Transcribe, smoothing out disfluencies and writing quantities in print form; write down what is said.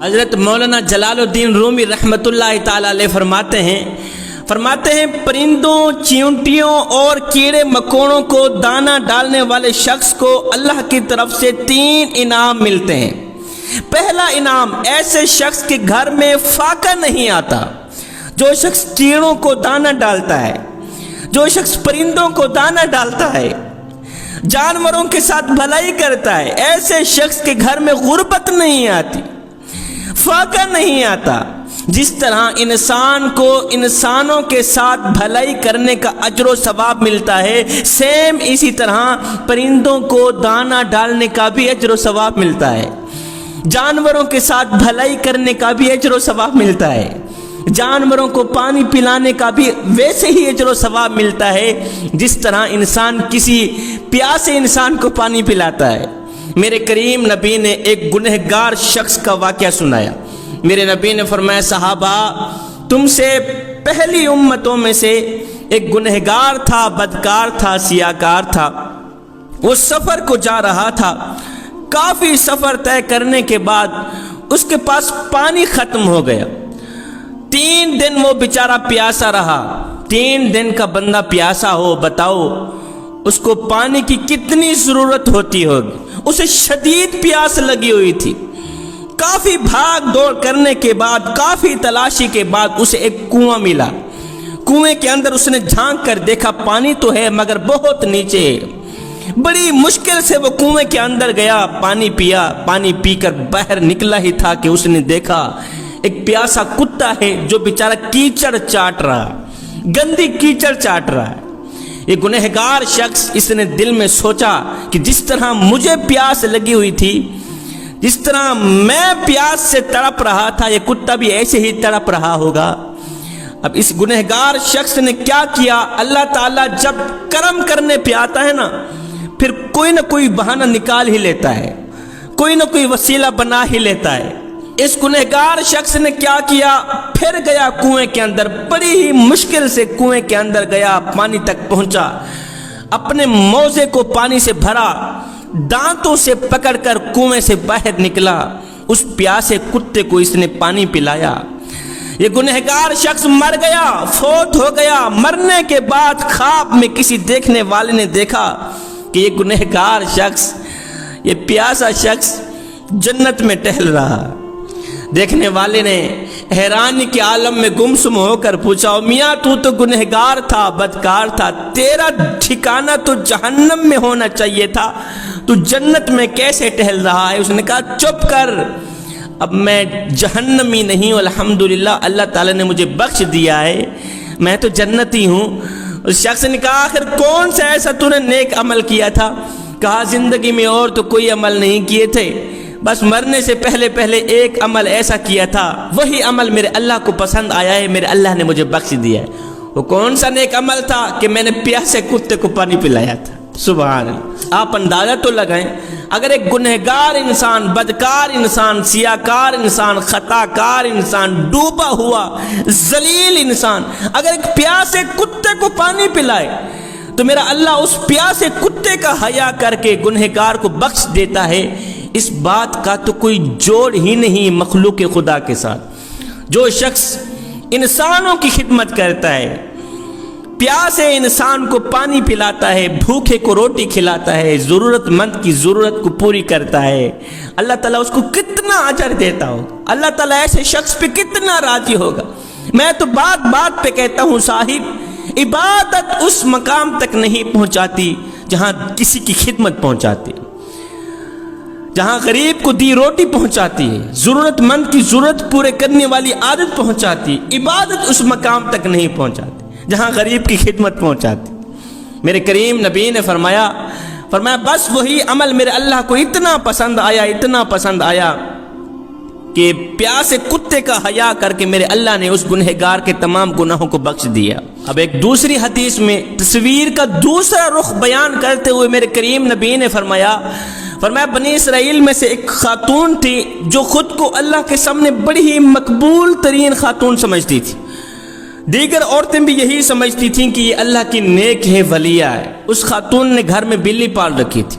حضرت مولانا جلال الدین رومی رحمۃ اللہ تعالی علیہ فرماتے ہیں پرندوں، چیونٹیوں اور کیڑے مکوڑوں کو دانہ ڈالنے والے شخص کو اللہ کی طرف سے 3 انعام ملتے ہیں۔ پہلا انعام، ایسے شخص کے گھر میں فاقہ نہیں آتا۔ جو شخص کیڑوں کو دانہ ڈالتا ہے، جو شخص پرندوں کو دانہ ڈالتا ہے، جانوروں کے ساتھ بھلائی کرتا ہے، ایسے شخص کے گھر میں غربت نہیں آتی، فاقہ نہیں آتا۔ جس طرح انسان کو انسانوں کے ساتھ بھلائی کرنے کا اجر و ثواب ملتا ہے، سیم اسی طرح پرندوں کو دانہ ڈالنے کا بھی اجر و ثواب ملتا ہے، جانوروں کے ساتھ بھلائی کرنے کا بھی اجر و ثواب ملتا ہے، جانوروں کو پانی پلانے کا بھی ویسے ہی اجر و ثواب ملتا ہے جس طرح انسان کسی پیاسے انسان کو پانی پلاتا ہے۔ میرے کریم نبی نے ایک گنہگار شخص کا واقعہ سنایا۔ میرے نبی نے فرمایا، صحابہ، تم سے پہلی امتوں میں سے ایک گنہگار تھا، بدکار تھا، سیاکار تھا۔ وہ سفر کو جا رہا تھا۔ کافی سفر طے کرنے کے بعد اس کے پاس پانی ختم ہو گیا۔ 3 دن وہ بیچارہ پیاسا رہا۔ 3 دن کا بندہ پیاسا ہو، بتاؤ اس کو پانی کی کتنی ضرورت ہوتی ہوگی۔ اسے شدید پیاس لگی ہوئی تھی۔ کافی بھاگ دوڑ کرنے کے بعد، کافی تلاشی کے بعد اسے ایک کنواں ملا۔ کنویں کے اندر اس نے جھانک کر دیکھا، پانی تو ہے مگر بہت نیچے ہے۔ بڑی مشکل سے وہ کنویں کے اندر گیا، پانی پیا۔ پانی پی کر باہر نکلا ہی تھا کہ اس نے دیکھا ایک پیاسا کتا ہے جو بیچارہ کیچڑ چاٹ رہا، گندی کیچڑ چاٹ رہا ہے۔ یہ گنہگار شخص، اس نے دل میں سوچا کہ جس طرح مجھے پیاس لگی ہوئی تھی، جس طرح میں پیاس سے تڑپ رہا تھا، یہ کتا بھی ایسے ہی تڑپ رہا ہوگا۔ اب اس گنہگار شخص نے کیا کیا؟ اللہ تعالیٰ جب کرم کرنے پہ آتا ہے نا، پھر کوئی نہ کوئی بہانہ نکال ہی لیتا ہے، کوئی نہ کوئی وسیلہ بنا ہی لیتا ہے۔ اس گنہگار شخص نے کیا کیا؟ پھر گیا کنویں کے اندر، بڑی ہی مشکل سے کنویں کے اندر گیا، پانی تک پہنچا، اپنے موزے کو پانی سے بھرا، دانتوں سے پکڑ کر کنویں سے باہر نکلا۔ اس پیاسے کتے کو اس نے پانی پلایا۔ یہ گنہگار شخص مر گیا، فوت ہو گیا۔ مرنے کے بعد خواب میں کسی دیکھنے والے نے دیکھا کہ یہ گنہگار شخص، یہ پیاسا شخص جنت میں ٹہل رہا۔ دیکھنے والے نے حیرانی کے عالم میں گمسم ہو کر پوچھا، میاں تو گنہگار تھا، بدکار تھا، تیرا ٹھکانہ تو جہنم میں ہونا چاہیے تھا، تو جنت میں کیسے ٹہل رہا ہے؟ اس نے کہا، چپ کر، اب میں جہنمی نہیں ہوں، الحمدللہ اللہ تعالیٰ نے مجھے بخش دیا ہے، میں تو جنتی ہوں۔ اس شخص نے کہا، آخر کون سا ایسا تو نے نیک عمل کیا تھا؟ کہا، زندگی میں اور تو کوئی عمل نہیں کیے تھے، بس مرنے سے پہلے ایک عمل ایسا کیا تھا، وہی عمل میرے اللہ کو پسند آیا ہے، میرے اللہ نے مجھے بخش دیا ہے۔ وہ کون سا نیک عمل تھا؟ کہ میں نے پیاسے کتے کو پانی پلایا تھا۔ سبحان اللہ۔ آپ اندازہ تو لگائیں، اگر ایک گنہگار انسان، بدکار انسان، سیاکار انسان، خطا کار انسان، ڈوبا ہوا ذلیل انسان اگر ایک پیاسے کتے کو پانی پلائے تو میرا اللہ اس پیاسے کتے کا حیا کر کے گنہگار کو بخش دیتا ہے۔ اس بات کا تو کوئی جوڑ ہی نہیں مخلوق خدا کے ساتھ۔ جو شخص انسانوں کی خدمت کرتا ہے، پیاسے انسان کو پانی پلاتا ہے، بھوکے کو روٹی کھلاتا ہے، ضرورت مند کی ضرورت کو پوری کرتا ہے، اللہ تعالیٰ اس کو کتنا اجر دیتا ہوگا، اللہ تعالیٰ ایسے شخص پہ کتنا راضی ہوگا۔ میں تو بات بات پہ کہتا ہوں، صاحب، عبادت اس مقام تک نہیں پہنچاتی جہاں کسی کی خدمت پہنچاتی، جہاں غریب کو دی روٹی پہنچاتی ہے، ضرورت مند کی ضرورت پورے کرنے والی عادت پہنچاتی۔ عبادت اس مقام تک نہیں پہنچاتی جہاں غریب کی خدمت پہنچاتی۔ میرے کریم نبی نے فرمایا بس وہی عمل میرے اللہ کو اتنا پسند آیا کہ پیاسے کتے کا حیا کر کے میرے اللہ نے اس گنہگار کے تمام گناہوں کو بخش دیا۔ اب ایک دوسری حدیث میں تصویر کا دوسرا رخ بیان کرتے ہوئے میرے کریم نبی نے فرمایا بنی اسرائیل میں سے ایک خاتون تھی جو خود کو اللہ کے سامنے بڑی ہی مقبول ترین خاتون سمجھتی تھی۔ دیگر عورتیں بھی یہی سمجھتی تھیں کہ یہ اللہ کی نیک ہے، ولیہ ہے۔ اس خاتون نے گھر میں بلی پال رکھی تھی۔